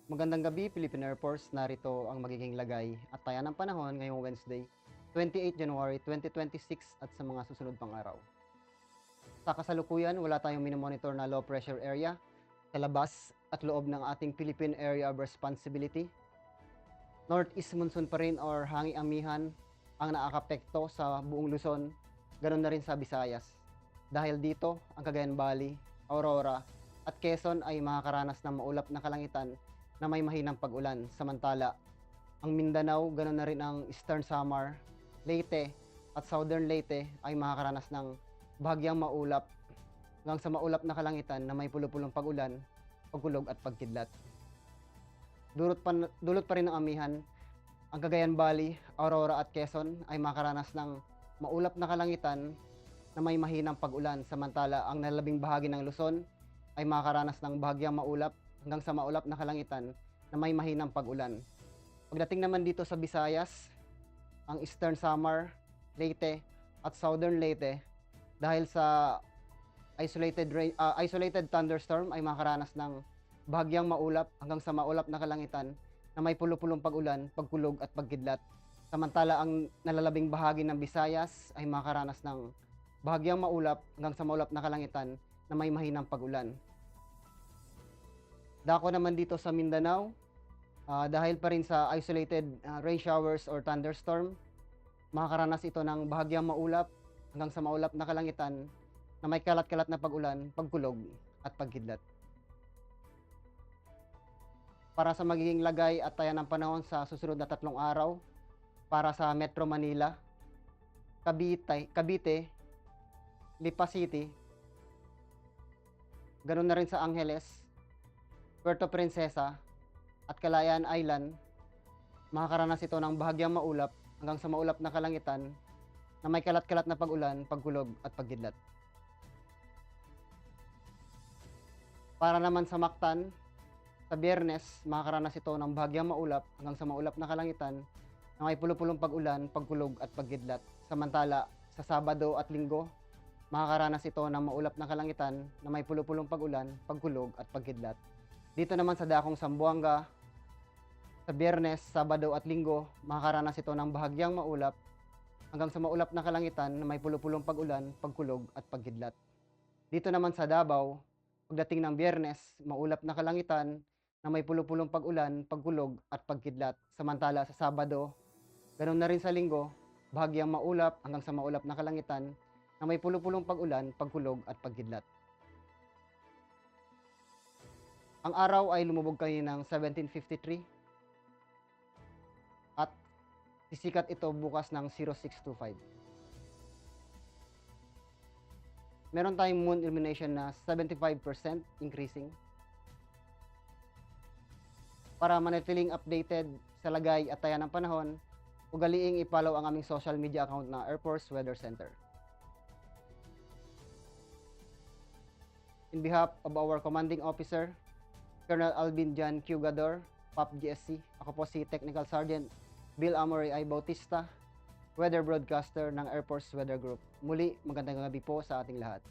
Magandang gabi, Philippine Air Force. Narito ang magiging lagay at taya ng panahon ngayong Wednesday, 28 January 2026 at sa mga susunod pang araw. Sa kasalukuyan, wala tayong minomonitor na low pressure area sa labas at loob ng ating Philippine Area of Responsibility. Northeast monsoon pa rin or hanging amihan ang nakakapekto sa buong Luzon, ganoon na rin sa Visayas. Dahil dito, ang Cagayan Valley, Aurora at Quezon ay makakaranas ng maulap na kalangitan na may mahinang pag-ulan. Samantala, ang Mindanao, ganoon na rin ang Eastern Samar, Leyte at Southern Leyte ay makakaranas ng bahagyang maulap hanggang sa maulap na kalangitan na may pulupulong pag-ulan, pagkulog at pagkidlat. Dulot pa rin ng amihan, ang Cagayan Valley, Aurora at Quezon ay makaranas ng maulap na kalangitan na may mahinang pag-ulan. Samantala, ang nalabing bahagi ng Luzon ay makaranas ng bahagyang maulap hanggang sa maulap na kalangitan na may mahinang pag-ulan. Pagdating naman dito sa Visayas, ang Eastern Samar, Leyte at Southern Leyte, dahil sa isolated thunderstorm ay makaranas ng bahagyang maulap hanggang sa maulap na kalangitan na may pulupulong pag-ulan, pagkulog at pagkidlat. Samantala, ang nalalabing bahagi ng Visayas ay makaranas ng bahagyang maulap hanggang sa maulap na kalangitan na may mahinang pag-ulan. Dako naman dito sa Mindanao, dahil pa rin sa isolated rain showers or thunderstorm, makakaranas ito ng bahagyang maulap hanggang sa maulap na kalangitan na may kalat-kalat na pag-ulan, pagkulog at pagkidlat. Para sa magiging lagay at taya ng panahon sa susunod na 3 araw, para sa Metro Manila, Cavite, Lipa City, ganoon na rin sa Angeles, Puerto Princesa at Kalayaan Island, makakaranas ito ng bahagyang maulap hanggang sa maulap na kalangitan na may kalat-kalat na pag-ulan, pagkulog at pagkidlat. Para naman sa Mactan, sa Biyernes, makakaranas ito ng bahagyang maulap hanggang sa maulap na kalangitan na may pulupulong pag-ulan, pagkulog at pagkidlat. Samantala, sa Sabado at Linggo, makakaranas ito ng maulap na kalangitan na may pulupulong pag-ulan, pagkulog at pagkidlat. Dito naman sa dakong Zamboanga, sa Biyernes, Sabado at Linggo, makakaranas ito ng bahagyang maulap hanggang sa maulap na kalangitan na may pulupulong pag-ulan, pagkulog at pagkidlat. Dito naman sa Davao, pagdating ng Biyernes, maulap na kalangitan na may pulupulong pag-ulan, pagkulog at pagkidlat. Samantala sa Sabado, ganoon na rin sa Linggo, bahagyang maulap hanggang sa maulap na kalangitan na may pulupulong pag-ulan, pagkulog at pagkidlat. Ang araw ay lumubog kanina ng 17:53 at sisikat ito bukas ng 0625. Meron tayong moon illumination na 75% increasing. Para manatiling updated sa lagay at taya ng panahon, ugaliing i-follow ang aming social media account na Air Force Weather Center. In behalf of our commanding officer, Colonel Alvin Jan Q. Gador, PAP GSC, ako po si Technical Sergeant Bill Amory I. Bautista, weather broadcaster ng Air Force Weather Group. Muli, magandang gabi po sa ating lahat.